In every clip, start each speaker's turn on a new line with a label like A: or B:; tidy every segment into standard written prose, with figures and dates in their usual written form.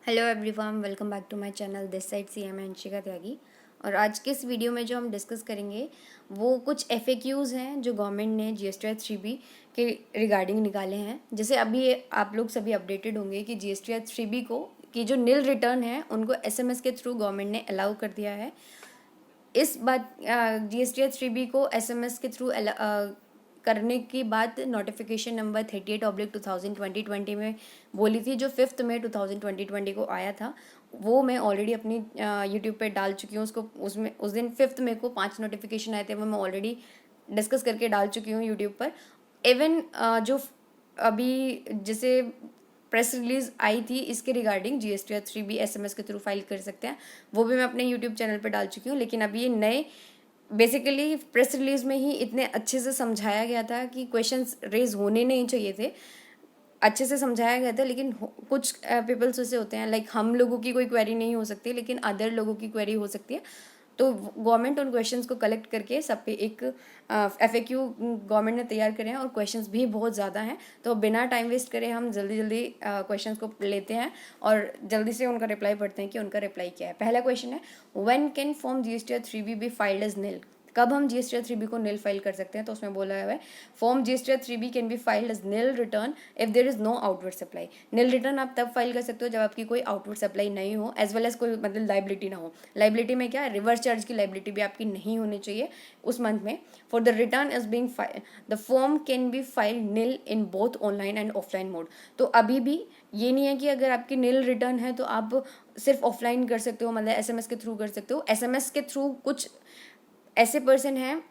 A: Hello everyone, welcome back to my channel this side C M Anshika Tyagi. और आज के इस वीडियो में जो हम डिस्कस करेंगे वो कुछ FAQs हैं जो गवर्नमेंट ने GSTR 3B के रिगार्डिंग निकाले हैं। जैसे अभी आप लोग सभी अपडेटेड होंगे कि GSTR 3B को कि जो नील रिटर्न है उनको SMS के थ्रू गवर्नमेंट ने अलाउ कर दिया है। इस बात GSTR 3B को SMS के थ्रू करने की बात नोटिफिकेशन नंबर 38/2020 में बोली थी, जो 5 मई 2020 को आया था। वो मैं ऑलरेडी अपनी यूट्यूब पे डाल चुकी हूँ। उसको उसमें उस दिन 5 मई को 5 नोटिफिकेशन आए थे, वो मैं ऑलरेडी डिस्कस करके डाल चुकी हूँ यूट्यूब पर। इवन जो अभी जैसे प्रेस रिलीज आई थी इसके रिगार्डिंग GSTR 3B SMS के थ्रू फाइल कर सकते हैं, वो भी मैं अपने यूट्यूब चैनल पर डाल चुकी हूँ। लेकिन अभी ये नए बेसिकली प्रेस रिलीज में ही इतने अच्छे से समझाया गया था कि क्वेश्चंस रेज होने नहीं चाहिए थे, अच्छे से समझाया गया था। लेकिन कुछ पीपल्स ऐसे होते हैं, लाइक हम लोगों की कोई क्वेरी नहीं हो सकती लेकिन अदर लोगों की क्वेरी हो सकती है। तो गवर्नमेंट उन क्वेश्चंस को कलेक्ट करके सब पे एक FAQ गवर्नमेंट ने तैयार करे हैं, और क्वेश्चंस भी बहुत ज़्यादा हैं। तो बिना टाइम वेस्ट करे हम जल्दी जल्दी क्वेश्चंस को लेते हैं और जल्दी से उनका रिप्लाई पढ़ते हैं कि उनका रिप्लाई क्या है। पहला क्वेश्चन है, when can form GSTR 3B be filed as nil? कब हम GSTR 3B को नील फाइल कर सकते हैं? तो उसमें बोला है form GSTR 3B can be filed as nil return if there is no outward supply. Nil return आप तब फाइल कर सकते हो जब आपकी कोई आउटवर्ड सप्लाई नहीं हो, एज वेल एज कोई मतलब लाइबिलिटी ना हो। लाइबिलिटी में क्या, रिवर्स चार्ज की लाइबिलिटी भी आपकी नहीं होनी चाहिए उस मंथ में। For the return is being the form can be filed nil in both online and offline mode. तो अभी भी ये नहीं है कि अगर आपकी नील रिटर्न है तो आप सिर्फ ऑफलाइन कर सकते हो, मतलब SMS के थ्रू कर सकते हो। SMS के थ्रू कुछ ऐसे पर्सन हैं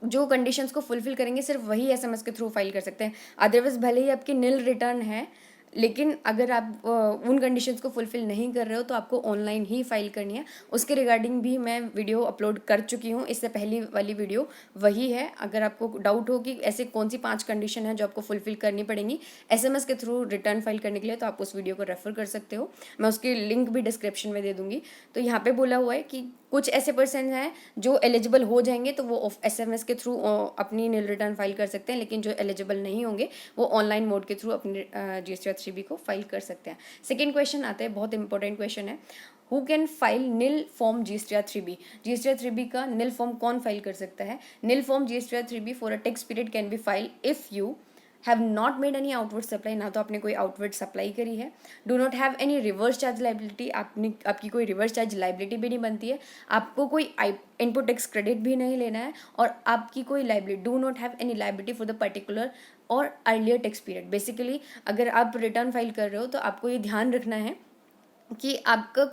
A: जो कंडीशंस को फुलफिल करेंगे, सिर्फ वही SMS के थ्रू फाइल कर सकते हैं। अदरवाइज भले ही आपकी नील रिटर्न है, लेकिन अगर आप उन कंडीशंस को फुलफिल नहीं कर रहे हो तो आपको ऑनलाइन ही फाइल करनी है। उसके रिगार्डिंग भी मैं वीडियो अपलोड कर चुकी हूँ, इससे पहली वाली वीडियो वही है। अगर आपको डाउट हो कि ऐसे कौन सी 5 कंडीशन है जो आपको फुलफिल करनी पड़ेंगी SMS के थ्रू रिटर्न फाइल करने के लिए, तो आप उस वीडियो को रेफर कर सकते हो। मैं उसकी लिंक भी डिस्क्रिप्शन में दे दूंगी। तो यहाँ पे बोला हुआ है कि कुछ ऐसे पर्सन हैं जो एलिजिबल हो जाएंगे तो वो SMS के थ्रू अपनी नील रिटर्न फाइल कर सकते हैं, लेकिन जो एलिजिबल नहीं होंगे वो ऑनलाइन मोड के थ्रू अपनी GSTR 3B को फाइल कर सकते हैं। सेकेंड क्वेश्चन आता है, बहुत इंपॉर्टेंट क्वेश्चन है, who can file nil form GSTR 3B? GSTR 3B का नील फॉर्म कौन फाइल कर सकता है? Nil form GSTR 3B for a tax period can be file if you have not made any outward supply, ना तो आपने कोई आउटवर्ड सप्लाई करी है, do not have any reverse charge liability, आपकी कोई रिवर्स चार्ज लाइबिलिटी भी नहीं बनती है, आपको कोई इनपुट टैक्स क्रेडिट भी नहीं लेना है, और आपकी कोई liability, do not have any liability for the particular और अर्लियर टैक्स पीरियड। बेसिकली अगर आप रिटर्न फाइल कर रहे हो तो आपको ये ध्यान रखना है कि आपका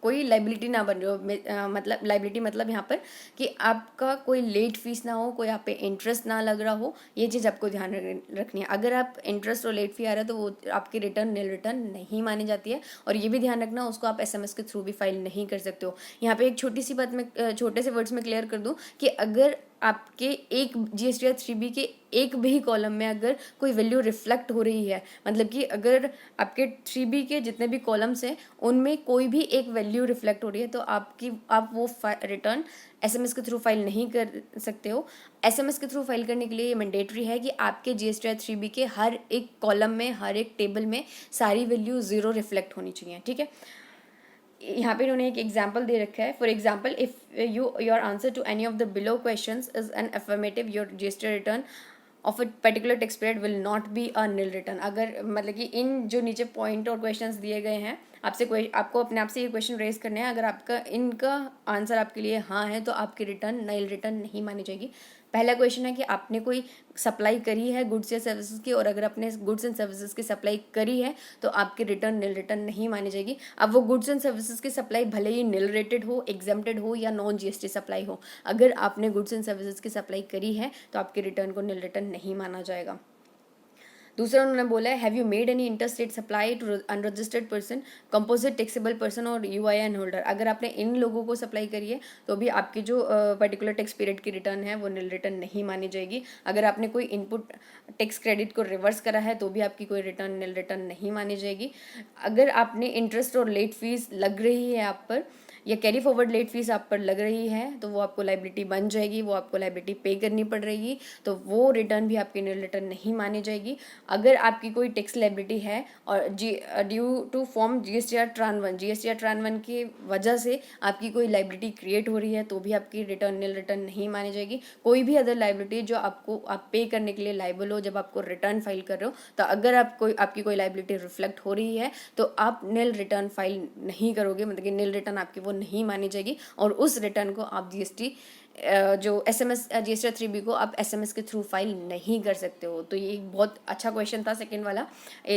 A: कोई लाइबिलिटी ना बन रही हो। मतलब लाइबिलिटी मतलब यहाँ पर कि आपका कोई लेट फीस ना हो, कोई आप पे इंटरेस्ट ना लग रहा हो, ये चीज़ आपको ध्यान रखनी है। अगर आप इंटरेस्ट और लेट फी आ रहा है तो वो आपकी रिटर्न नील रिटर्न नहीं मानी जाती है। और ये भी ध्यान रखना, उसको आप SMS के थ्रू भी फाइल नहीं कर सकते हो। यहाँ पे एक छोटी सी बात मैं छोटे से वर्ड्स में क्लियर कर दूँ कि अगर आपके एक GSTR 3B के एक भी कॉलम में अगर कोई वैल्यू रिफ्लेक्ट हो रही है, मतलब कि अगर आपके 3B के जितने भी कॉलम्स हैं उनमें कोई भी एक वैल्यू रिफ्लेक्ट हो रही है, तो आप वो रिटर्न SMS के थ्रू फाइल नहीं कर सकते हो। SMS के थ्रू फाइल करने के लिए ये मैंडेटरी है कि आपके GSTR 3B के हर एक कॉलम में, हर एक टेबल में सारी वैल्यू 0 रिफ्लेक्ट होनी चाहिए, ठीक है। यहाँ पे इन्होंने एक एग्जाम्पल दे रखा है, for example if your answer to any of the below questions is an affirmative, your GSTR return of a particular tax period will not be a nil return. अगर मतलब कि इन जो नीचे पॉइंट और क्वेश्चंस दिए गए हैं, आपको अपने आप से ये क्वेश्चन रेज करने हैं। अगर आपका इनका आंसर आपके लिए हाँ है तो आपकी रिटर्न नील रिटर्न नहीं मानी जाएगी। पहला क्वेश्चन है कि आपने कोई सप्लाई करी है गुड्स या सर्विसेज की, और अगर आपने गुड्स एंड सर्विसेज की सप्लाई करी है तो आपकी रिटर्न नील रिटर्न नहीं मानी जाएगी। अब वो गुड्स एंड सर्विसेज की सप्लाई भले ही नील रेटेड हो, एग्जेम्प्टेड हो या नॉन GST सप्लाई हो, अगर आपने गुड्स एंड सर्विसेज की सप्लाई करी है तो आपकी रिटर्न को नील रिटर्न नहीं माना जाएगा। दूसरा उन्होंने बोला है, have you made any interstate supply to unregistered person, composite taxable person और UIN होल्डर? अगर आपने इन लोगों को सप्लाई करी है तो भी आपकी जो पर्टिकुलर टैक्स पीरियड की रिटर्न है वो नील रिटर्न नहीं मानी जाएगी। अगर आपने कोई इनपुट टैक्स क्रेडिट को रिवर्स करा है तो भी आपकी कोई रिटर्न नील रिटर्न नहीं मानी जाएगी। अगर आपने इंटरेस्ट और लेट फीस लग रही है आप पर, या कैरी फॉरवर्ड लेट फीस आप पर लग रही है तो वो आपको लाइबिलिटी बन जाएगी, वो आपको लाइबिलिटी पे करनी पड़ रही, तो वो रिटर्न भी आपकी नील रिटर्न नहीं मानी जाएगी। अगर आपकी कोई टैक्स लाइबिलिटी है और due to form GSTR tran 1, GSTR tran 1 की वजह से आपकी कोई लाइबिलिटी क्रिएट हो रही है तो भी आपकी रिटर्न नील रिटर्न नहीं मानी जाएगी। कोई भी अदर लाइबिलिटी जो आपको आप पे करने के लिए लाइबल हो जब आपको रिटर्न फाइल कर रहे हो, तो अगर आपकी कोई लाइबिलिटी रिफ्लेक्ट हो रही है तो आप नील रिटर्न फाइल नहीं करोगे, मतलब कि नील रिटर्न आपकी वो नहीं मानी जाएगी और उस रिटर्न को आप जीएसटी जो एसएमएस जीएसटी 3B को आप एसएमएस के थ्रू फाइल नहीं कर सकते हो। तो ये एक बहुत अच्छा क्वेश्चन था सेकंड वाला,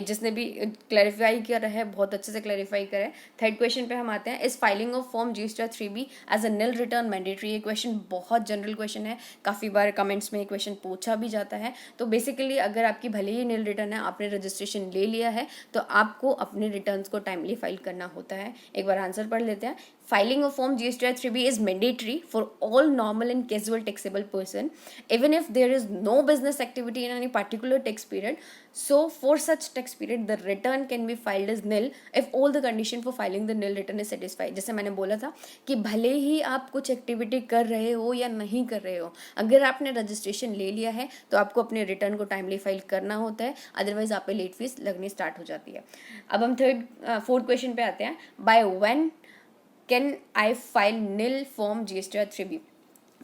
A: जिसने भी क्लैरिफाई किया है बहुत अच्छे से क्लैरिफाई करा है। थर्ड क्वेश्चन पे हम आते हैं, is filing of form GST 3B as a nil return mandatory. ये क्वेश्चन बहुत जनरल क्वेश्चन है, काफ़ी बार कमेंट्स में ये क्वेश्चन पूछा भी जाता है। तो बेसिकली अगर आपकी भले ही नील रिटर्न है, आपने रजिस्ट्रेशन ले लिया है, तो आपको अपने रिटर्न्स को टाइमली फाइल करना होता है। एक बार आंसर पढ़ लेते हैं। Filing of Form GSTR 3B is mandatory for all normal and casual taxable person, even if there is no business activity in any particular tax period. So, for such tax period, the return can be filed as nil if all the condition for filing the nil return is satisfied. जैसे मैंने बोला था कि भले ही आप कुछ activity कर रहे हो या नहीं कर रहे हो, अगर आपने रजिस्ट्रेशन ले लिया है तो आपको अपने रिटर्न को टाइमली फाइल करना होता है, अदरवाइज आप पे लेट फीस लगनी स्टार्ट हो जाती है। अब हम फोर्थ क्वेश्चन पे आते हैं। By when can I file nil form GSTR 3B?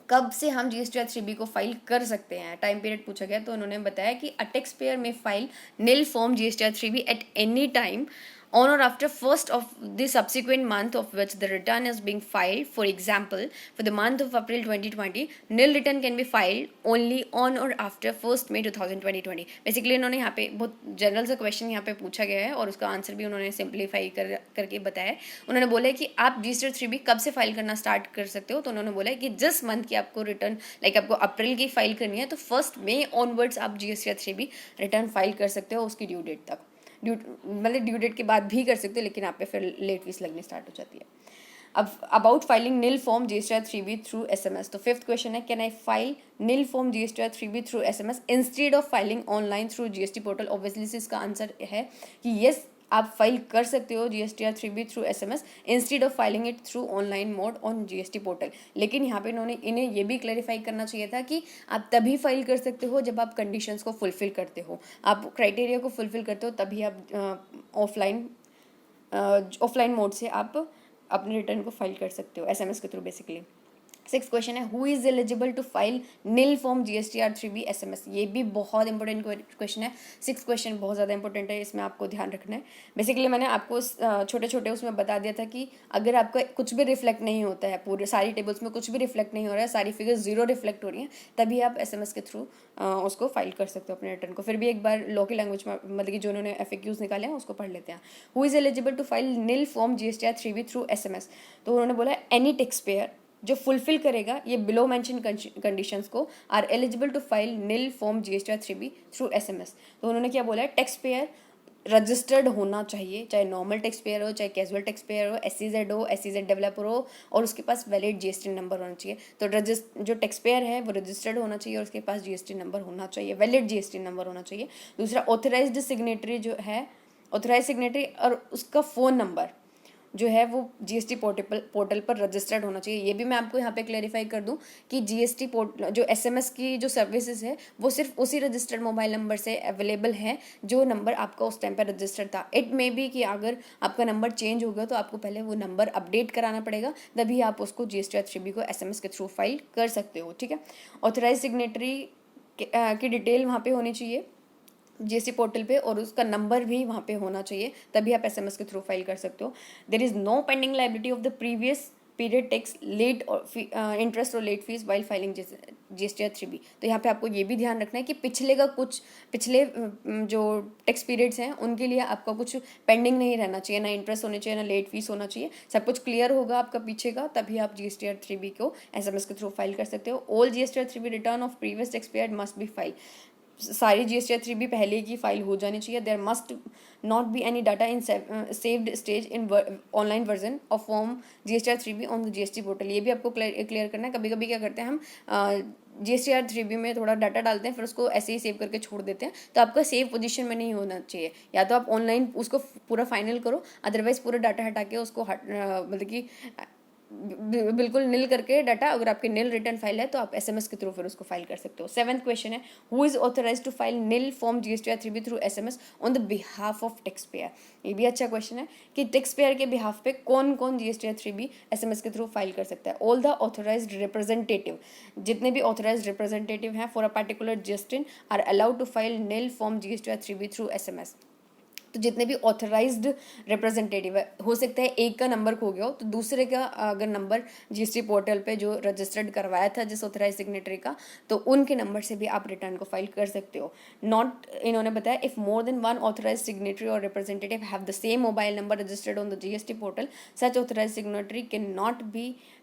A: कब से हम जीएसटीआर 3B को फाइल कर सकते हैं? टाइम पीरियड पूछा गया तो उन्होंने बताया कि a tax payer may file nil form GSTR 3B at any time on or after first of the subsequent month of which the return is being filed. For example, for the month of April 2020, nil return can be filed only on or after 1st May 2020. Basically इन्होंने यहाँ पे बहुत general सा question यहाँ पे पूछा गया है और उसका आंसर भी उन्होंने सिंप्लीफाई करके बताया है। उन्होंने बोला है कि आप जीएसटीआर 3B कब से फाइल करना स्टार्ट कर सकते हो, तो उन्होंने बोला है कि जिस मंथ की आपको रिटर्न आपको अप्रैल की फाइल करनी है तो 1 मई ऑनवर्ड्स आप जीएसटीआर 3B रिटर्न फाइल कर सकते हो उसकी ड्यू डेट तक। ड्यू डेट के बाद भी कर सकते हो, लेकिन आप पे फिर लेट फीस लगनी स्टार्ट हो जाती है। अब about filing nil form GSTR 3B through SMS, तो फिफ्थ क्वेश्चन है, can I file nil form GSTR 3B through SMS instead of filing online through GST portal? Obviously इसका आंसर है कि यस, आप फाइल कर सकते हो GSTR 3B through SMS instead of filing it through online mode on GST portal. लेकिन यहाँ पे इन्हें ये भी क्लैरिफाई करना चाहिए था कि आप तभी फाइल कर सकते हो जब आप कंडीशंस को फुलफिल करते हो, आप क्राइटेरिया को फुलफिल करते हो, तभी आप ऑफलाइन मोड से आप अपने रिटर्न को फाइल कर सकते हो एसएमएस के थ्रू बेसिकली। सिक्स क्वेश्चन है, who is eligible to file nil form GSTR 3B SMS? ये भी बहुत इंपॉर्टेंट क्वेश्चन है। सिक्स क्वेश्चन बहुत ज़्यादा इंपॉर्टेंट है, इसमें आपको ध्यान रखना है। बेसिकली मैंने आपको छोटे छोटे उसमें बता दिया था कि अगर आपका कुछ भी रिफ्लेक्ट नहीं होता है, पूरे सारी टेबल्स में कुछ भी रिफ्लेक्ट नहीं हो रहा है, सारी फिगर्स जीरो रिफ्लेक्ट हो रही हैं, तभी आप एसएमएस के थ्रू उसको फाइल कर सकते हो अपने रिटर्न को। फिर भी एक बार लॉ की लैंग्वेज में मतलब कि जो उन्होंने FAQs निकाले हैं उसको पढ़ लेते हैं। Who is eligible to file nil form GSTR 3B through SMS? तो उन्होंने बोला एनी टैक्स पेयर जो फुलफिल करेगा ये बिलो मेंशन कंडीशंस को are eligible to file nil form GSTR 3B through SMS. तो उन्होंने क्या बोला है, टैक्स पेयर रजिस्टर्ड होना चाहिए, चाहे नॉर्मल टैक्स पेयर हो, चाहे कैजुअल टैक्स पेयर हो, SEZ हो, SEZ डेवलपर हो, और उसके पास वैलिड GST नंबर होना चाहिए। तो जो टैक्स पेयर है वो रजिस्टर्ड होना चाहिए और उसके पास GST नंबर होना चाहिए, वैलिड GST नंबर होना चाहिए। दूसरा, ऑथराइज्ड सिग्नेटरी जो है, ऑथराइज सिग्नेटरी और उसका फ़ोन नंबर जो है वो जीएसटी पोर्टल पर रजिस्टर्ड होना चाहिए। ये भी मैं आपको यहाँ पे क्लैरिफाई कर दूँ कि जीएसटी पोर्टल जो एसएमएस की जो सर्विसेज है वो सिर्फ उसी रजिस्टर्ड मोबाइल नंबर से अवेलेबल है जो नंबर आपका उस टाइम पर रजिस्टर्ड था। इट मे बी कि अगर आपका नंबर चेंज हो गया तो आपको पहले वो नंबर अपडेट कराना पड़ेगा, तभी आप उसको जीएसटीआर 3B को एसएमएस के थ्रू फाइल कर सकते हो। ठीक है, ऑथराइज सिग्नेटरी की डिटेल वहाँ पे होनी चाहिए जीएसटी पोर्टल पे और उसका नंबर भी वहाँ पे होना चाहिए, तभी आप एसएमएस के थ्रू फाइल कर सकते हो। There is no pending liability of the previous period tax late और इंटरेस्ट और late fee while filing GSTR 3B। तो यहाँ पे आपको ये भी ध्यान रखना है कि पिछले जो टैक्स पीरियड्स हैं उनके लिए आपका कुछ पेंडिंग नहीं रहना चाहिए, ना इंटरेस्ट होने चाहिए, ना लेट फीस होना चाहिए, सब कुछ क्लियर होगा आपका पीछे का, तभी आप जीएसटीआर 3B को एसएमएस के थ्रू फाइल कर सकते हो। All GSTR 3B return of previous tax period must be file, सारी जीएसटीआर 3B पहले की फाइल हो जानी चाहिए। There must not be any data in saved stage in online version of form GSTR 3B on the GST portal. ये भी आपको clear करना है। कभी कभी क्या करते हैं हम जीएसटीआर 3B में थोड़ा डाटा डालते हैं फिर उसको ऐसे ही सेव करके छोड़ देते हैं, तो आपका सेव पोजीशन में नहीं होना चाहिए। या तो आप ऑनलाइन उसको पूरा फाइनल करो, अदरवाइज पूरा डाटा हटा के उसको मतलब कि बिल्कुल नील करके डाटा, अगर आपकी नील रिटर्न फाइल है तो आप एसएमएस के थ्रू फिर उसको फाइल कर सकते हो। 7th क्वेश्चन है, who is authorise to file nil form GSTR3B through SMS on the behalf of tax payer. ये भी अच्छा क्वेश्चन है कि टैक्स पेयर के बिहाफ पे कौन कौन GSTR3B एसएमएस के थ्रू फाइल कर सकता है। ऑल द ऑथराइज्ड रिप्रेजेंटेटिव, जितने भी ऑथराइज्ड रिप्रेजेंटेटिव हैं for a particular GSTIN are allowed to file nil form GSTR3B through SMS. तो जितने भी ऑथराइज्ड रिप्रेजेंटेटिव है, हो सकता है एक का नंबर खो गया हो तो दूसरे का अगर नंबर जीएसटी पोर्टल पे जो रजिस्टर्ड करवाया था जिस ऑथराइज सिग्नेटरी का, तो उनके नंबर से भी आप रिटर्न को फाइल कर सकते हो। नॉट, इन्होंने बताया if more than one authorise signatory और representative have the same mobile number registered on the GST portal, such authorise signatory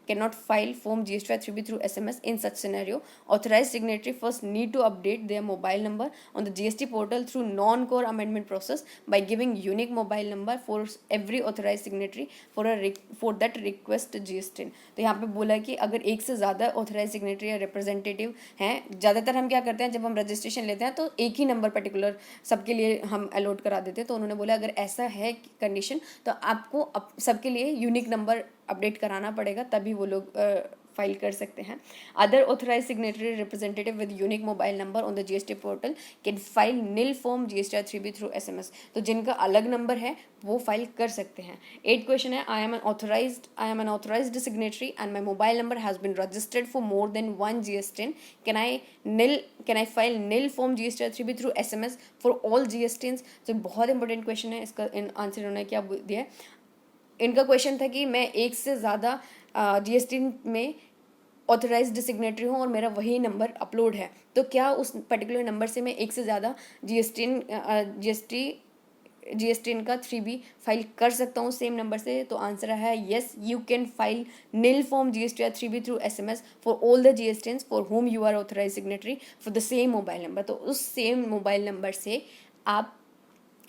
A: cannot file form GSTR3B through SMS. In such scenario, authorized signatory first need to update their mobile number on the GST portal through non-core amendment process by giving unique mobile number for every authorized signatory for that request GSTIN। तो यहाँ पे बोला है कि अगर एक से ज़्यादा ऑथराइज सिग्नेटरी या रिप्रेजेंटेटिव हैं, ज़्यादातर हम क्या करते हैं जब हम रजिस्ट्रेशन लेते हैं तो एक ही नंबर पर्टिकुलर सबके लिए हम अलॉट करा देते हैं। तो उन्होंने बोला अगर ऐसा है कंडीशन तो आपको सबके लिए यूनिक नंबर अपडेट कराना पड़ेगा, तभी वो लोग फाइल कर सकते हैं। Other authorise signatory representative with unique mobile number on the GST portal can file nil form GSTR3B through SMS. तो जिनका अलग नंबर है वो फाइल कर सकते हैं। 8th क्वेश्चन है, I am an authorised signatory and my mobile number has been registered for more than one GSTIN, can I file nil form GSTR3B through SMS for all GSTINs। तो बहुत important question है, इसका answer उन्होंने क्या दिया है। इनका question था कि मैं एक से ज़्यादा GSTIN में ऑथराइज्ड सिग्नेटरी हूँ और मेरा वही नंबर अपलोड है, तो क्या उस पर्टिकुलर नंबर से मैं एक से ज़्यादा GSTIN का 3B फाइल कर सकता हूँ सेम नंबर से। तो आंसर है yes, you can file nil form GSTR3B through SMS for all the GSTINs for whom you are authorise signatory for the same mobile number. तो उस सेम मोबाइल नंबर से आप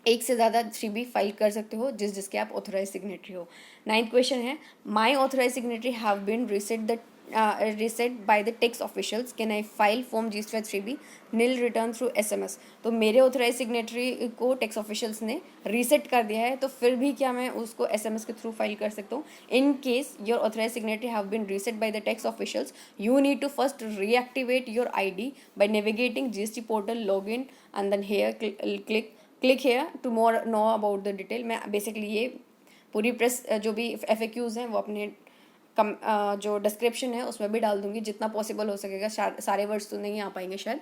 A: एक से ज़्यादा 3B फाइल कर सकते हो जिसके आप ऑथराइज सिग्नेटरी हो। 9th क्वेश्चन है, my authorise signatory have been reset by the tax officials, can I file form GSTR3B nil return through SMS। तो मेरे ऑथराइज सिग्नेटरी को टैक्स ऑफिशियल्स ने रीसेट कर दिया है, तो फिर भी क्या मैं उसको SMS के थ्रू फाइल कर सकता हूँ। In case your authorise signatory have been reset by the tax officials, you need to first reactivate your ID by navigating GST portal login and then here click here to more know about the detail। मैं basically ये पूरी press जो भी FAQs हैं वो अपने जो description है उसमें भी डाल दूंगी जितना पॉसिबल हो सकेगा। सारे वर्ड्स तो नहीं आ पाएंगे शायद,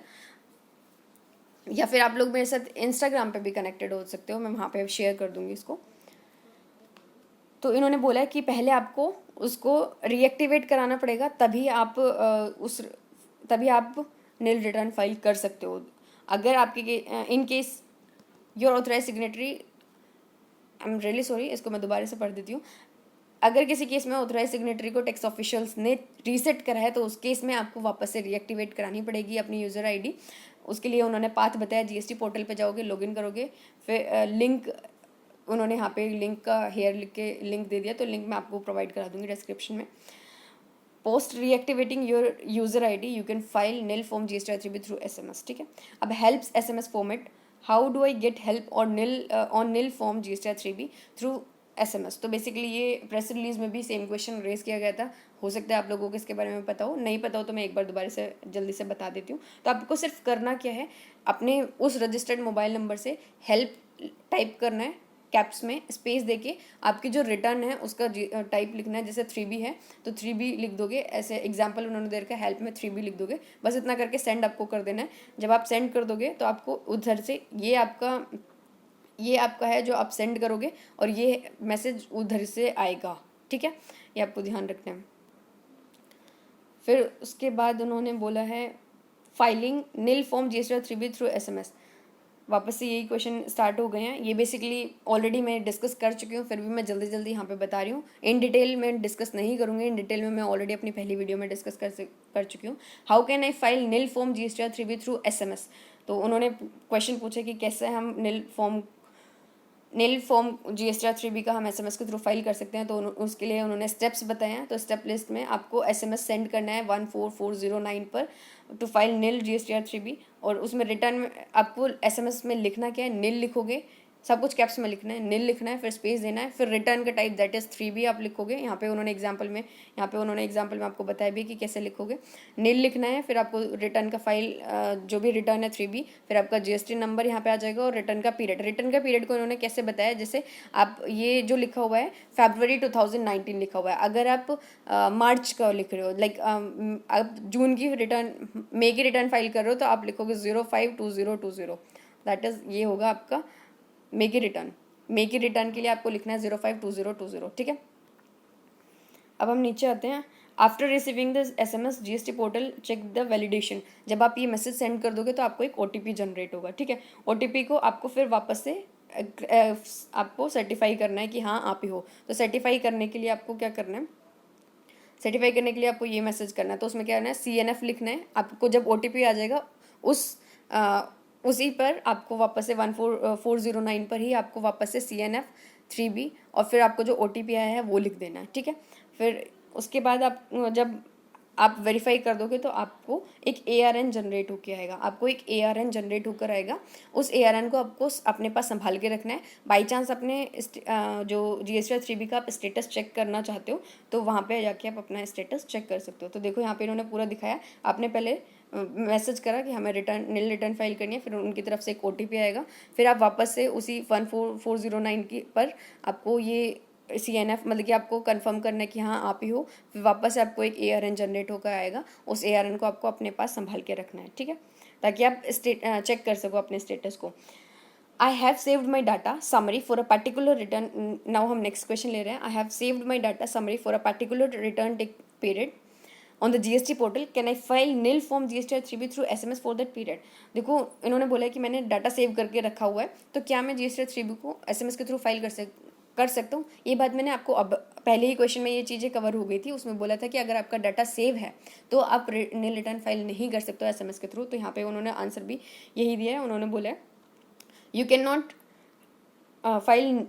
A: या फिर आप लोग मेरे साथ इंस्टाग्राम पे भी कनेक्टेड हो सकते हो, मैं वहाँ पे शेयर कर दूंगी इसको। तो इन्होंने बोला है कि पहले आपको उसको रीएक्टिवेट कराना पड़ेगा, तभी आप नील रिटर्न फाइल कर सकते हो। अगर आपके in case your authorise signatory, I am really sorry, इसको मैं दोबारा से पढ़ देती हूँ। अगर किसी केस में ऑथराइज सिग्नेटरी को टैक्स ऑफिशियल्स ने रीसेट करा है तो उस केस में आपको वापस से रीएक्टिवेट करानी पड़ेगी अपनी यूज़र ID। उसके लिए उन्होंने पाथ बताया, GST पोर्टल पे जाओगे, लॉगिन करोगे, फिर लिंक उन्होंने यहाँ पे लिंक का हेयर लिख के लिंक दे दिया, तो लिंक मैं आपको प्रोवाइड करा दूँगी डिस्क्रिप्शन में। Post reactivating your user ID you can file nil form GSTR3B through SMS। ठीक है, अब helps SMS format, how do I get help on nil form GSTR3B through SMS। तो बेसिकली ये प्रेस रिलीज में भी same question raise किया गया था, हो सकता है आप लोगों को इसके बारे में पता हो, नहीं पता हो तो मैं एक बार दोबारा से जल्दी से बता देती हूँ। तो आपको सिर्फ करना क्या है, अपने उस रजिस्टर्ड मोबाइल नंबर से हेल्प टाइप करना है, कैप्स में स्पेस देके आपकी जो रिटर्न है उसका टाइप लिखना है। जैसे 3B है तो 3B लिख दोगे, ऐसे एग्जाम्पल उन्होंने दे रखा है, हेल्प में 3B लिख दोगे, बस इतना करके सेंड आपको कर देना है। जब आप सेंड कर दोगे तो आपको उधर से ये आपका है जो आप सेंड करोगे और ये मैसेज उधर से आएगा। ठीक है, ये आपको ध्यान रखना है। फिर उसके बाद उन्होंने बोला है filing nil form GSTR3B through SMS। वापस से यही क्वेश्चन स्टार्ट हो गए हैं। ये बेसिकली ऑलरेडी मैं डिस्कस कर चुकी हूँ, फिर भी मैं जल्दी जल्दी यहाँ पे बता रही हूँ। इन डिटेल में डिस्कस नहीं करूँगी, इन डिटेल में मैं ऑलरेडी अपनी पहली वीडियो में डिस्कस कर चुकी हूँ। How can I file nil form GSTR3B through SMS। तो उन्होंने क्वेश्चन पूछा कि कैसे हम नील फॉर्म GSTR3B का हम SMS के थ्रू फाइल कर सकते हैं। तो उसके लिए उन्होंने स्टेप्स बताए हैं। तो स्टेप लिस्ट में आपको SMS सेंड करना है 14409 पर टू फाइल नील GSTR3B, और उसमें रिटर्न में आपको SMS में लिखना क्या है, नील लिखोगे, सब कुछ कैप्स में लिखना है, नील लिखना है, फिर स्पेस देना है, फिर रिटर्न का टाइप दैट इज़ 3B आप लिखोगे। यहाँ पे उन्होंने एग्जांपल में आपको बताया भी कि कैसे लिखोगे। नील लिखना है, फिर आपको रिटर्न का फाइल जो भी रिटर्न है 3B, फिर आपका GST नंबर यहाँ पे आ जाएगा और रिटर्न का पीरियड को उन्होंने कैसे बताया, जैसे आप ये जो लिखा हुआ है February 2019 लिखा हुआ है, अगर आप मार्च का लिख रहे हो, लाइक आप जून की रिटर्न, मई की रिटर्न फाइल कर रहे हो, तो आप लिखोगे 052020, दैट इज़ ये होगा आपका मे की रिटर्न के लिए आपको लिखना है 052020, ठीक है। अब हम नीचे आते हैं। After receiving the SMS GST portal check the validation. जब आप ये मैसेज सेंड कर दोगे तो आपको एक OTP जनरेट होगा, ठीक है। OTP को आपको फिर वापस से आपको सर्टिफाई करना है कि हाँ आप ही हो। तो सर्टिफाई करने के लिए आपको क्या करना है, सर्टिफाई करने के लिए आपको ये मैसेज करना है। तो उसमें क्या करना है, CNF लिखना है। आपको जब OTP आ जाएगा उसी पर आपको वापस से 14409 पर ही आपको वापस से CNF 3B और फिर आपको जो OTP आया है वो लिख देना है, ठीक है। फिर उसके बाद आप जब आप वेरीफाई कर दोगे तो आपको एक ARN जनरेट होकर आएगा। उस ARN को आपको अपने पास संभाल के रखना है। बाई चांस अपने जो GST 3B का आप स्टेटस चेक करना चाहते हो तो वहाँ पे जाके आप अपना स्टेटस चेक कर सकते हो। तो देखो यहाँ पे इन्होंने पूरा दिखाया। आपने पहले मैसेज करा कि हमें रिटर्न फाइल करनी है, फिर उनकी तरफ से एक OTP आएगा, फिर आप वापस से उसी 14409 की पर आपको ये CNF मतलब कि आपको कंफर्म करना है कि हाँ आप ही हो। फिर वापस से आपको एक ARN जनरेट होकर आएगा। उस ARN को आपको अपने पास संभाल के रखना है, ठीक है, ताकि आप चेक कर सको अपने स्टेटस को। I have saved my data summary for a particular return. Now हम नेक्स्ट क्वेश्चन ले रहे हैं। I have saved my data summary for a particular return period on the GST portal. Can I file nil form GST 3B through SMS for that period? देखो इन्होंने बोला है कि मैंने डाटा सेव करके रखा हुआ है, तो क्या मैं GST 3B को SMS के थ्रू फाइल कर सकता हूँ। ये बात मैंने आपको अब पहले ही क्वेश्चन में ये चीज़ें कवर हो गई थी। उसमें बोला था कि अगर आपका डाटा सेव है तो आप नील रिटर्न फाइल नहीं कर सकते हो SMS के थ्रू। तो यहाँ पे उन्होंने आंसर भी यही दिया है। उन्होंने बोला है you can not file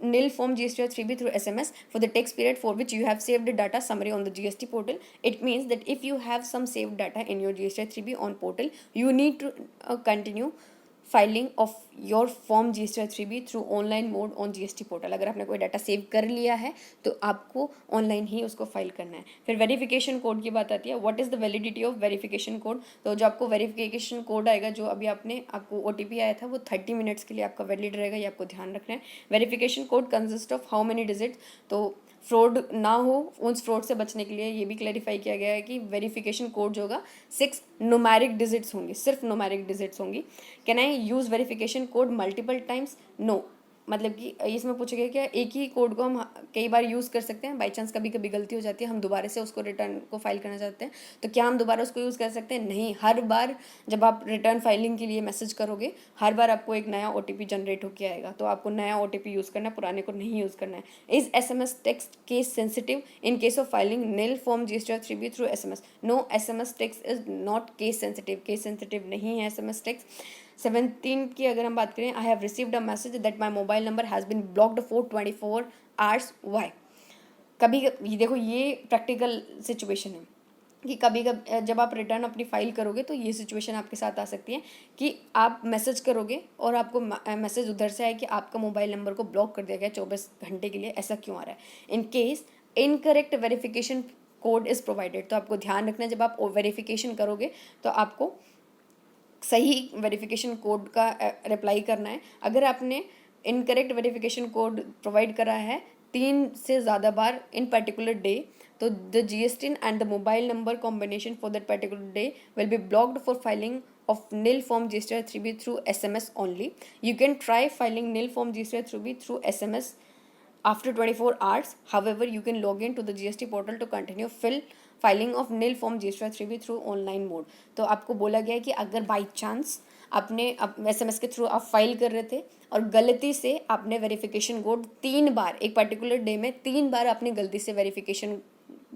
A: nil form GST 3B through SMS for the text period for which you have saved the data summary on the GST portal. It means that if you have some saved data in your GST 3B on portal, you need to continue filing of your form GST 3B through online mode on GST portal. अगर आपने कोई data save कर लिया है तो आपको online ही उसको file करना है। फिर वेरिफिकेशन कोड की बात आती है। What is the validity of verification code? तो जो आपको वेरिफिकेशन कोड आएगा, जो अभी आपको OTP आया था, वो 30 मिनट्स के लिए आपका वैलिड रहेगा, ये आपको ध्यान रखना है। Verification code consist of how many digits? तो फ्रॉड ना हो, उस फ्रॉड से बचने के लिए ये भी क्लैरिफाई किया गया है कि वेरिफिकेशन कोड जो होगा 6 न्यूमेरिक डिजिट्स होंगी, सिर्फ न्यूमेरिक डिजिट्स होंगी। Can I use verification code multiple times? No. मतलब कि इसमें पूछा गया क्या एक ही कोड को हम कई बार यूज़ कर सकते हैं? बाई चांस कभी कभी गलती हो जाती है, हम दोबारा से उसको रिटर्न को फाइल करना चाहते हैं, तो क्या हम दोबारा उसको यूज़ कर सकते हैं? नहीं। हर बार जब आप रिटर्न फाइलिंग के लिए मैसेज करोगे, हर बार आपको एक नया OTP जनरेट होकर आएगा, तो आपको नया OTP यूज़ करना है, पुराने को नहीं यूज़ करना है। Is SMS text case sensitive in case of filing nil form GST 3B through SMS? No, SMS text is not case sensitive नहीं है SMS टेक्स्ट। 17 की अगर हम बात करें, I have received a message that my mobile number has been blocked for 24 hours. Why? कभी देखो ये प्रैक्टिकल सिचुएशन है कि कभी जब आप रिटर्न अपनी फाइल करोगे तो ये सिचुएशन आपके साथ आ सकती है कि आप मैसेज करोगे और आपको मैसेज उधर से आए कि आपका मोबाइल नंबर को ब्लॉक कर दिया गया 24 घंटे के लिए। ऐसा क्यों आ रहा है? In case incorrect verification code is provided. तो आपको ध्यान रखना है, जब आप वेरिफिकेशन करोगे तो आपको सही वेरिफिकेशन कोड का रिप्लाई करना है। अगर आपने इनकरेक्ट वेरिफिकेशन कोड प्रोवाइड करा है 3 से ज़्यादा बार इन पर्टिकुलर डे, तो the GST and the mobile number combination for that particular day will be blocked for filing of nil form GST 3B through SMS only. You can try filing nil form GST 3B through SMS after 24 hours. However, you can log in to the GST portal to continue filing of nil form GST 3B through online mode. तो आपको बोला गया है कि अगर by chance आपने SMS के through आप फाइल कर रहे थे और गलती से आपने वेरिफिकेशन कोड 3 बार, एक पर्टिकुलर डे में 3 बार आपने गलती से वेरिफिकेशन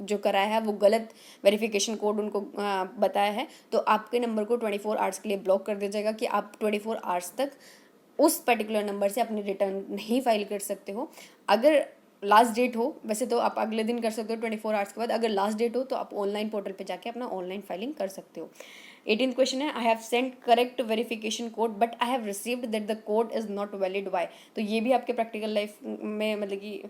A: जो कराया है वो गलत वेरिफिकेशन कोड उनको बताया है, तो आपके नंबर को 24 आवर्स के लिए ब्लॉक कर दिया जाएगा कि आप 24 आवर्स तक उस पर्टिकुलर नंबर से अपनी रिटर्न नहीं फाइल कर सकते हो। अगर लास्ट डेट हो, वैसे तो आप अगले दिन कर सकते हो 24 आवर्स के बाद, अगर लास्ट डेट हो तो आप ऑनलाइन पोर्टल पे जाके अपना ऑनलाइन फाइलिंग कर सकते हो। 18th क्वेश्चन है, I have sent correct verification code but I have received that the code is not valid why. तो ये भी आपके प्रैक्टिकल लाइफ में मतलब कि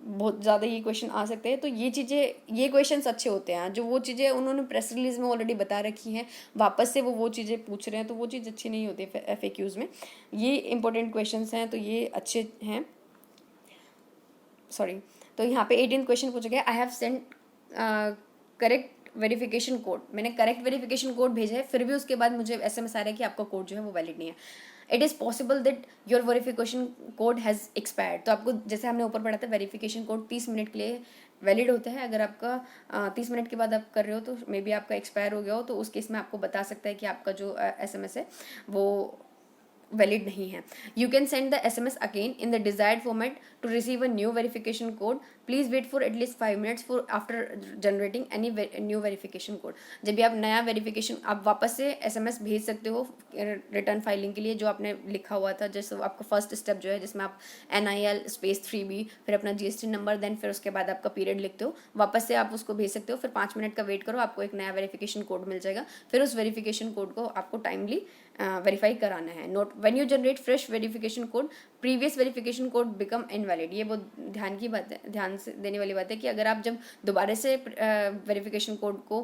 A: बहुत ज़्यादा ये क्वेश्चन आ सकते हैं। तो ये चीज़ें, ये क्वेश्चंस अच्छे होते हैं, जो वो चीज़ें उन्होंने प्रेस रिलीज में ऑलरेडी बता रखी हैं वापस से वो चीज़ें पूछ रहे हैं, तो वो चीज़ अच्छी नहीं होती FAQs में। ये इंपॉर्टेंट क्वेश्चंस हैं, तो ये अच्छे हैं। सॉरी, तो यहाँ पे 18th क्वेश्चन पूछा गया, आई have sent correct verification code. मैंने करेक्ट वेरिफिकेशन कोड भेजा है, फिर भी उसके बाद मुझे SMS आ रहा है कि आपका कोड जो है वो वैलिड नहीं है। It is possible that your verification code has expired. तो आपको, जैसे हमने ऊपर पढ़ा था, वेरिफिकेशन कोड 30 मिनट के लिए वैलिड होता है। अगर आपका 30 मिनट के बाद आप कर रहे हो तो मे बी आपका एक्सपायर हो गया हो, तो उस केस में आपको बता सकता है कि आपका जो SMS है वो वैलिड नहीं है। You can send the SMS again in the desired format to receive a new verification code. Please wait for at least 5 minutes for after generating any new verification code. जब भी आप नया वेरिफिकेशन, आप वापस से SMS भेज सकते हो रिटर्न फाइलिंग के लिए, जो आपने लिखा हुआ था, जैसे आपका फर्स्ट स्टेप जो है जिसमें आप NIL स्पेस 3B फिर अपना GST नंबर, देन फिर उसके बाद आपका पीरियड लिखते हो, वापस से आप उसको भेज सकते हो। फिर 5 मिनट का वेट करो, आपको एक नया वेरिफिकेशन कोड मिल जाएगा। फिर उस वेरिफिकेशन कोड को आपको टाइमली वेरीफाई कराना है। Note, when you generate fresh verification code, previous verification code become invalid. ये बहुत ध्यान की बात है, ध्यान से देने वाली बात है कि अगर आप जब दोबारा से वेरिफिकेशन कोड को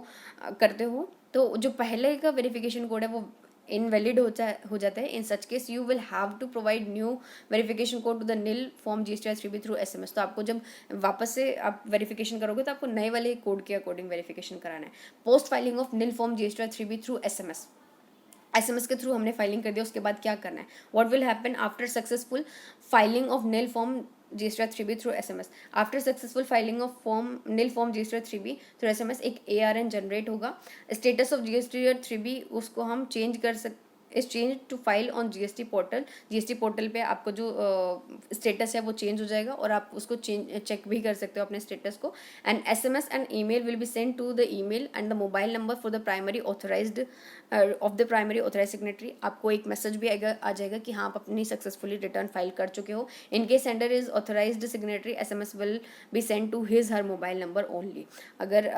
A: करते हो तो जो पहले का वेरिफिकेशन कोड है वो इनवैलिड हो जाता है। In such case you will have to provide new verification code to the nil form GSTR 3B through SMS। तो आपको जब वापस से आप वेरिफिकेशन करोगे तो आपको नए वाले कोड के अकॉर्डिंग वेरिफिकेशन कराना है। Post filing of nil form GSTR 3B through SMS के थ्रू हमने फाइलिंग कर दिया, उसके बाद क्या करना है? What will happen after successful filing of nil form GSTR 3B through SMS। After successful filing of nil form GSTR 3B through SMS एक ARN जनरेट होगा। स्टेटस ऑफ GSTR 3B उसको हम चेंज कर सकते, is change to file on GST portal. GST portal पे आपको जो status है वो चेंज हो जाएगा और आप उसको चेक भी कर सकते हो अपने स्टेटस को। And SMS and email will be send to the email and the mobile number for the primary authorised of the primary authorise signatory. आपको एक मैसेज भी आ जाएगा कि हाँ आप अपनी सक्सेसफुली रिटर्न फाइल कर चुके हो। In case sender is authorised signatory, SMS will be send to his her mobile number only. अगर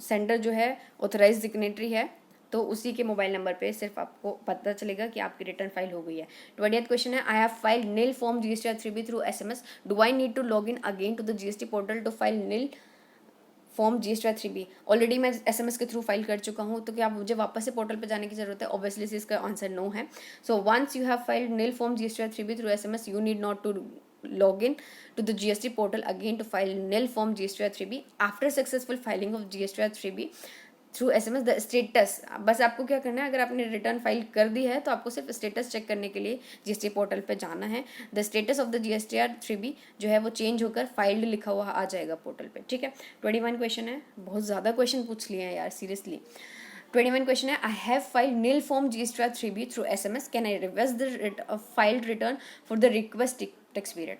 A: सेंडर जो है ऑथराइज सिग्नेटरी है तो उसी के मोबाइल नंबर पे सिर्फ आपको पता चलेगा कि आपकी रिटर्न फाइल हो गई है। 20th क्वेश्चन है, I have filed nil form GSTR 3B through SMS। Do I need to log in again to the GST portal to file nil form GSTR 3B? Already मैं SMS के थ्रू file कर चुका हूँ, तो क्या मुझे वापस से पोर्टल पे जाने की जरूरत है? ऑब्वियसली इसका आंसर नो है। So once you have filed nil form GSTR 3B through SMS, you need not to log in to the GST portal again to file nil form GSTR 3B. After successful filing of GSTR 3B through SMS, the status, बस आपको क्या करना है, अगर आपने return file कर दी है तो आपको सिर्फ स्टेटस चेक करने के लिए GST पोर्टल पे जाना है। The status of the GSTR 3B जो है वो चेंज होकर फाइल्ड लिखा हुआ आ जाएगा पोर्टल पे, ठीक है। 21 क्वेश्चन है, बहुत ज़्यादा क्वेश्चन पूछ लिए हैं यार सीरियसली। 21 क्वेश्चन है, I have filed nil form GSTR 3B through SMS, can I reverse the filed return for the request tax period?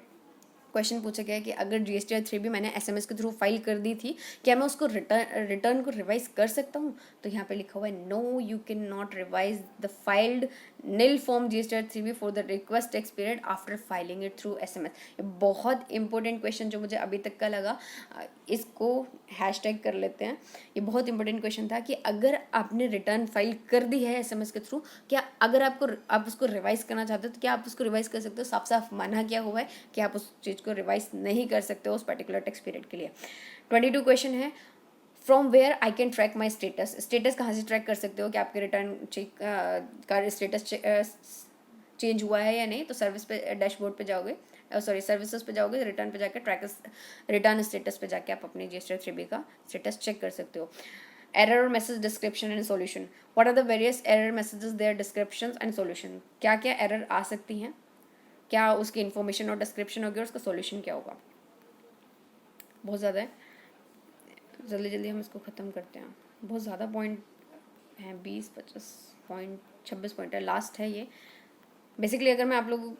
A: Question पूछा गया है कि अगर GSTR 3B मैंने SMS के थ्रू फाइल कर दी थी, क्या मैं उसको रिटर्न को रिवाइज कर सकता हूँ? तो यहाँ पे लिखा हुआ है no, you can not revise the filed nil form GSTR 3B for the request tax period after filing it through SMS। ये बहुत इंपॉर्टेंट क्वेश्चन जो मुझे अभी तक का लगा, इसको हैशटैग कर लेते हैं। ये बहुत इंपॉर्टेंट क्वेश्चन था कि अगर आपने रिटर्न फाइल कर दी है SMS के थ्रू, क्या अगर आप उसको रिवाइज करना चाहते हो तो क्या आप उसको रिवाइज कर सकते हो? साफ साफ मना किया हुआ है कि आप उस चीज़ को रिवाइज नहीं कर सकते हो उस पर्टिकुलर टेक्स्ट पीरियड के लिए। 22 क्वेश्चन है, from where I can track my status. Status कहाँ से ट्रैक कर सकते हो कि आपके रिटर्न का स्टेटस चेंज हुआ है या नहीं? तो सर्विस पे, डैशबोर्ड पे जाओगे, सॉरी सर्विसेज पे जाओगे, रिटर्न पे जाकर रिटर्न स्टेटस पे जाके आप अपने GSTR 3B का स्टेटस चेक कर सकते हो। Error message description and solution, what are the various error messages, their descriptions and solution. क्या क्या एरर आ सकती हैं, क्या उसकी इन्फॉर्मेशन और डिस्क्रिप्शन होगी और उसका सॉल्यूशन क्या होगा? बहुत ज़्यादा है, जल्दी जल्दी हम इसको ख़त्म करते हैं। बहुत ज़्यादा पॉइंट हैं, 20-25 पॉइंट, 26 पॉइंट है, लास्ट है ये। बेसिकली अगर मैं आप लोगों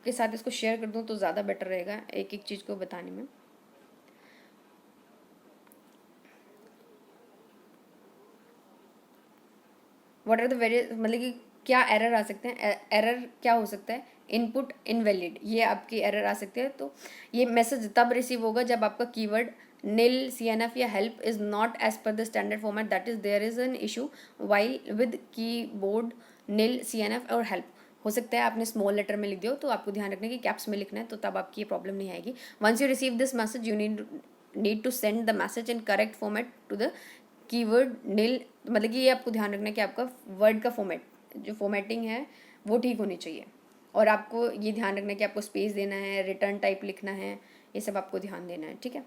A: के साथ इसको शेयर कर दूं तो ज़्यादा बेटर रहेगा एक एक चीज़ को बताने में। व्हाट आर द वेरियस, मतलब कि क्या एरर आ सकते हैं? एरर क्या हो सकता है? इनपुट इनवैलिड, ये आपकी एरर आ सकती है। तो ये मैसेज तब रिसीव होगा जब आपका कीवर्ड nil, CNF या help is not as per the standard format, that is there is an issue while with keyboard nil, CNF और help. हो सकता है आपने स्मॉल लेटर में लिख दिया हो, तो आपको ध्यान रखना है कि कैप्स में लिखना है, तो तब आपकी ये प्रॉब्लम नहीं आएगी. Once you receive this message you need to send the message in correct format to the keyword nil. मतलब कि ये आपको ध्यान रखना है कि आपका वर्ड का फॉर्मेट, जो फॉर्मेटिंग है वो ठीक होनी चाहिए. और आपको ये ध्यान रखना है कि आपको स्पेस देना है, रिटर्न टाइप लिखना है, ये सब आपको ध्यान देना है. ठीक है.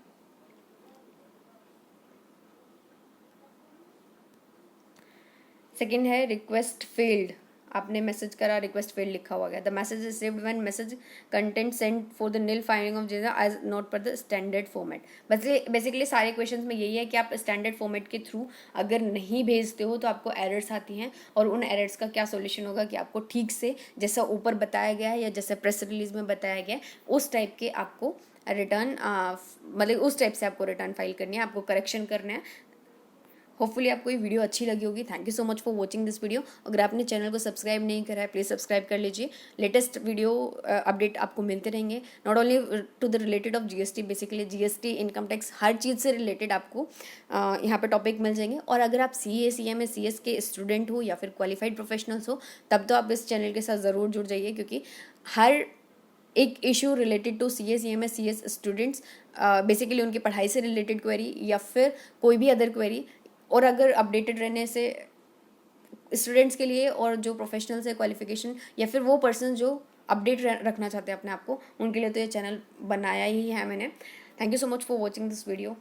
A: सेकेंड है रिक्वेस्ट फेल्ड. आपने मैसेज करा, रिक्वेस्ट फेल्ड लिखा हुआ गया. The message received when message content send for the nil finding of जेजा as not per the standard format. Basically सारे क्वेश्चंस में यही है कि आप स्टैंडर्ड फॉर्मेट के थ्रू अगर नहीं भेजते हो तो आपको एरर्स आती हैं, और उन एरर्स का क्या सॉल्यूशन होगा कि आपको ठीक से जैसा ऊपर बताया गया है या जैसे प्रेस रिलीज में बताया गया है उस टाइप के आपको रिटर्न, मतलब उस टाइप से आपको रिटर्न फाइल करनी है, आपको करेक्शन करना है. होपफुली आपको ये वीडियो अच्छी लगी होगी. Thank you so much for watching this video. अगर आपने चैनल को सब्सक्राइब नहीं करा है प्लीज़ सब्सक्राइब कर लीजिए. लेटेस्ट वीडियो अपडेट आपको मिलते रहेंगे, not only to the related of GST. Basically GST, income tax, हर चीज़ से रिलेटेड आपको यहाँ पे टॉपिक मिल जाएंगे. और अगर आप CA, CMA, CS के स्टूडेंट हो या फिर क्वालिफाइड प्रोफेशनल्स हो तब तो आप इस चैनल के साथ ज़रूर जुड़ जाइए, क्योंकि हर एक issue related to CA, CMA, CS students, basically उनकी पढ़ाई से रिलेटेड क्वेरी या फिर कोई भी अदर क्वेरी, और अगर अपडेटेड रहने से स्टूडेंट्स के लिए और जो प्रोफेशनल्स है क्वालिफिकेशन या फिर वो पर्सन जो अपडेट रखना चाहते हैं अपने आप को, उनके लिए तो ये चैनल बनाया ही है मैंने. Thank you so much for watching this video.